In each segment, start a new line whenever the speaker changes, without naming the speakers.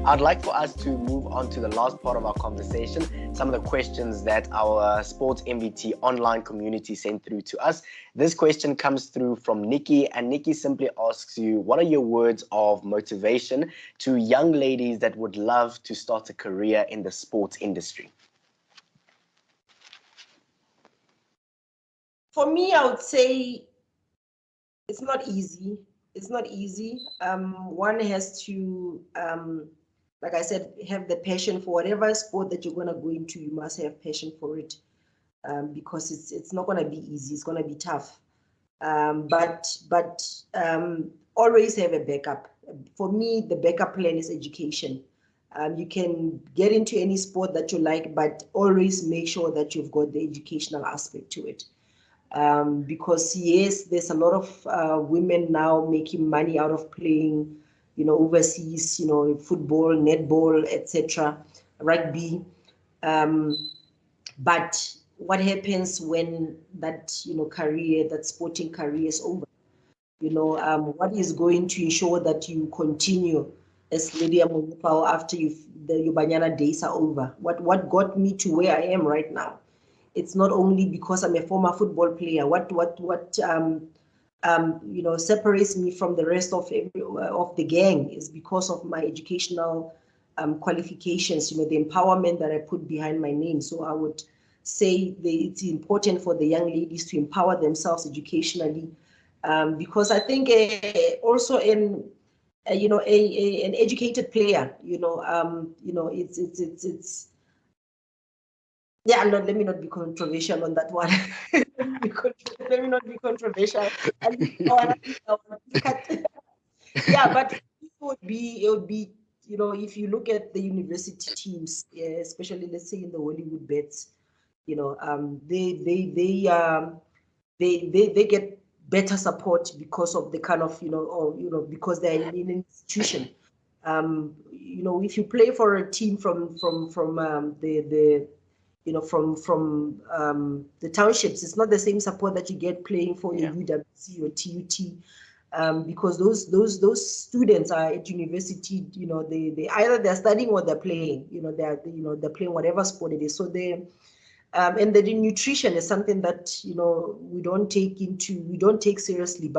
I'd like for us to move on to the last part of our conversation, some of the questions that our Sports Mvt online community sent through to us. This question comes through from Nikki, and Nikki simply asks you, what are your words of motivation to young ladies that would love to start a career in the sports industry?
For me, I would say it's not easy. It's not easy. One has to, like I said, have the passion for whatever sport that you're going to go into. You must have passion for it, because it's not going to be easy. It's going to be tough. But always have a backup. For me, the backup plan is education. You can get into any sport that you like, but always make sure that you've got the educational aspect to it. Because yes, there's a lot of women now making money out of playing, overseas, football, netball, etc., rugby. But what happens when that, career, that sporting career is over? What is going to ensure that you continue as Lydia Monyepao after your Banyana days are over? What got me to where I am right now? It's not only because I'm a former football player. What separates me from the rest of the gang is because of my educational qualifications. The empowerment that I put behind my name. So I would say that it's important for the young ladies to empower themselves educationally, because I think also an educated player. It's yeah, let me not be controversial on that one. Let me not be controversial. Yeah, but it would be, if you look at the university teams, especially let's say in the Hollywood bets, they get better support because of the kind of because they're in an institution. If you play for a team from the townships, it's not the same support that you get playing for your UWC or TUT, because those students are at university. They either they're studying or they're playing. They're playing whatever sport it is. So and the nutrition is something that we don't take seriously,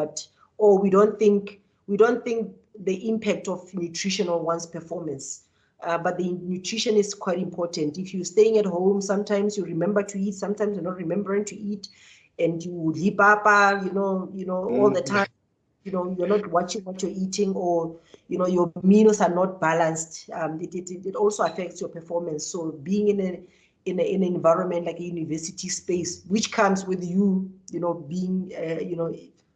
or we don't think the impact of nutrition on one's performance. But the nutrition is quite important. If you're staying at home, sometimes you remember to eat, sometimes you're not remembering to eat, and you leap up, all the time. You're not watching what you're eating, or your meals are not balanced. It also affects your performance. So being in an environment like a university space, which comes with you, being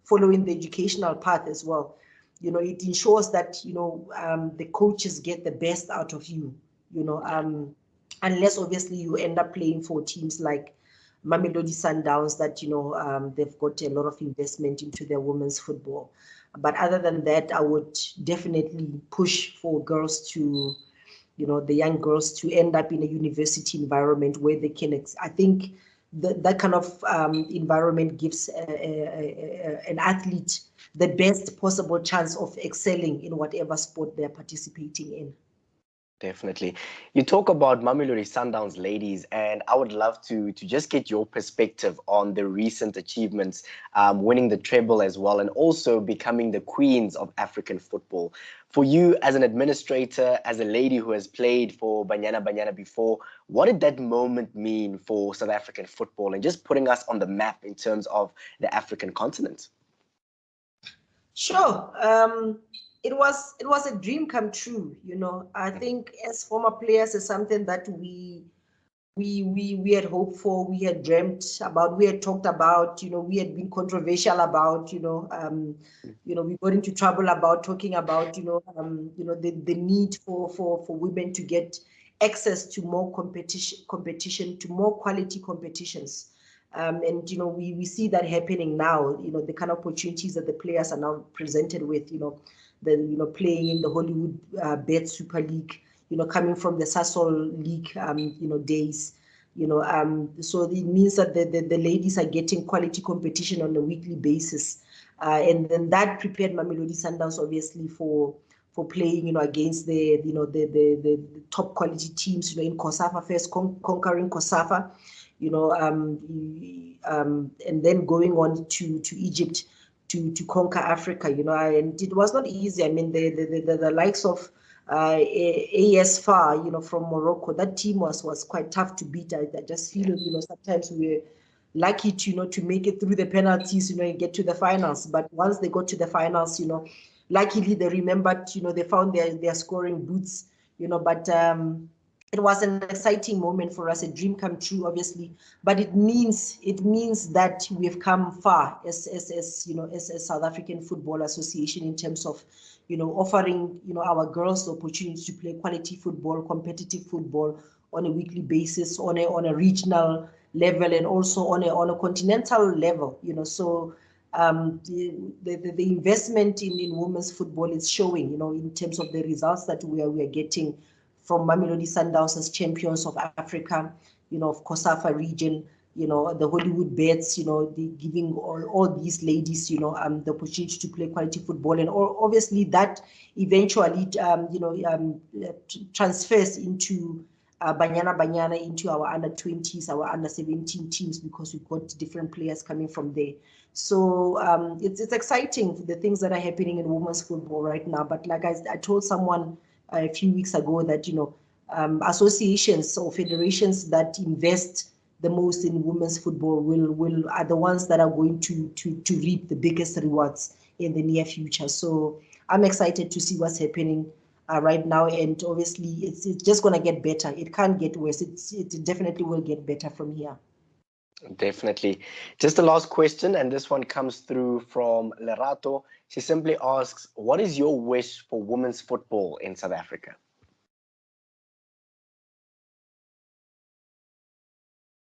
following the educational path as well. It ensures that, the coaches get the best out of you, unless obviously you end up playing for teams like Mamelodi Sundowns that, they've got a lot of investment into their women's football. But other than that, I would definitely push for girls to, the young girls to end up in a university environment where they can, I think that kind of environment gives an athlete the best possible chance of excelling in whatever sport they're participating in.
Definitely. You talk about Mamelodi Sundowns ladies, and I would love to just get your perspective on the recent achievements, winning the treble as well, and also becoming the queens of African football. For you as an administrator, as a lady who has played for Banyana before, what did that moment mean for South African football and just putting us on the map in terms of the African continent?
Sure. It was a dream come true. I think as former players, is something that we had hoped for, we had dreamt about, we had talked about, we had been controversial about, we got into trouble about talking about, the need for women to get access to more competition, to more quality competitions. And we see that happening now. The kind of opportunities that the players are now presented with. Playing in the Hollywood Bet Super League. Coming from the Sasol League. Days. So it means that the ladies are getting quality competition on a weekly basis, and then that prepared Mamelodi Sundowns obviously for playing, against the top quality teams, in 𝗀𝗱𝗹𝗶 first, conquering 𝗀𝗱𝗹𝗶, and then going on to Egypt to conquer Africa, and it was not easy. I mean, the likes of AS FAR, from Morocco, that team was quite tough to beat. I just feel, sometimes we're lucky to make it through the penalties, and get to the finals. But once they got to the finals, luckily they remembered, they found their scoring boots, but it was an exciting moment for us, a dream come true, obviously. But it means that we've come far as South African Football Association in terms of, offering, our girls the opportunity to play quality football, competitive football on a weekly basis, on a regional level, and also on a continental level, So the investment in women's football is showing, in terms of the results that we are getting from Mamelodi Sundowns as champions of Africa, of COSAFA region, the Hollywood Bets, giving all these ladies, the opportunity to play quality football, and obviously that eventually, transfers into Banyana into our under-20s, our under-17 teams, because we've got different players coming from there. So it's exciting, the things that are happening in women's football right now. But like I told someone a few weeks ago that, associations or federations that invest the most in women's football are the ones that are going to reap the biggest rewards in the near future. So I'm excited to see what's happening right now, and obviously it's just going to get better. It can't get worse. It definitely will get better from here.
Definitely. Just the last question, and this one comes through from Lerato. She simply asks, what is your wish for women's football in South Africa?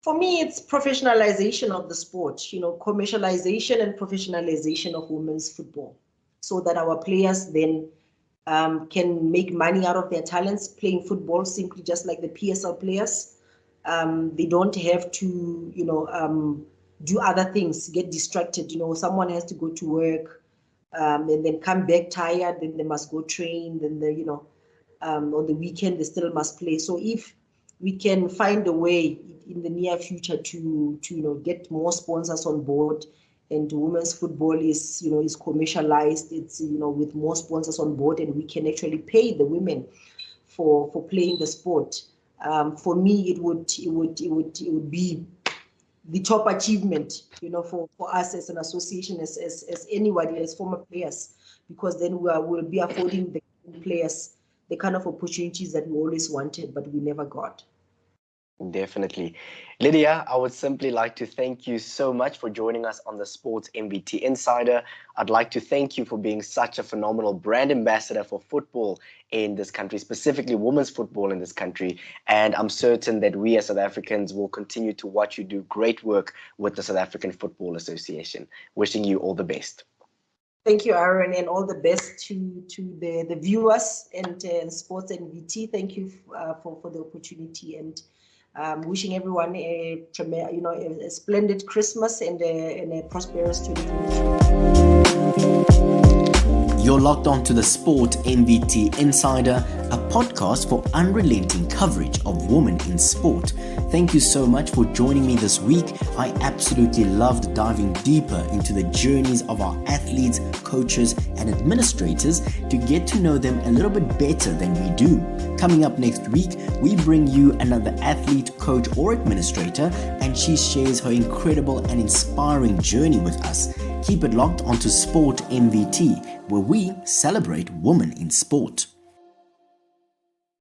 For me, it's professionalization of the sport, commercialization and professionalization of women's football, so that our players then can make money out of their talents playing football, simply just like the PSL players. They don't have to, do other things, get distracted. Someone has to go to work and then come back tired, then they must go train, then on the weekend they still must play. So if we can find a way in the near future to get more sponsors on board, and women's football is commercialized, it's with more sponsors on board, and we can actually pay the women for playing the sport. For me, it would be the top achievement, for us as an association, as anybody, as former players, because then we'll be affording the players the kind of opportunities that we always wanted, but we never got.
Definitely. Lydia, I would simply like to thank you so much for joining us on the Sports Mvt Insider. I'd like to thank you for being such a phenomenal brand ambassador for football in this country, specifically women's football in this country. And I'm certain that we as South Africans will continue to watch you do great work with the South African Football Association. Wishing you all the best.
Thank you, Aaron, and all the best to the viewers and Sports Mvt. Thank you for the opportunity, and wishing everyone a splendid Christmas and a prosperous 2022.
You're locked on to the Sport Mvt Insider, a podcast for unrelenting coverage of women in sport. Thank you so much for joining me this week. I absolutely loved diving deeper into the journeys of our athletes, coaches, and administrators to get to know them a little bit better than we do. Coming up next week, we bring you another athlete, coach, or administrator, and she shares her incredible and inspiring journey with us. Keep it locked onto Sport Mvt, where we celebrate women in sport.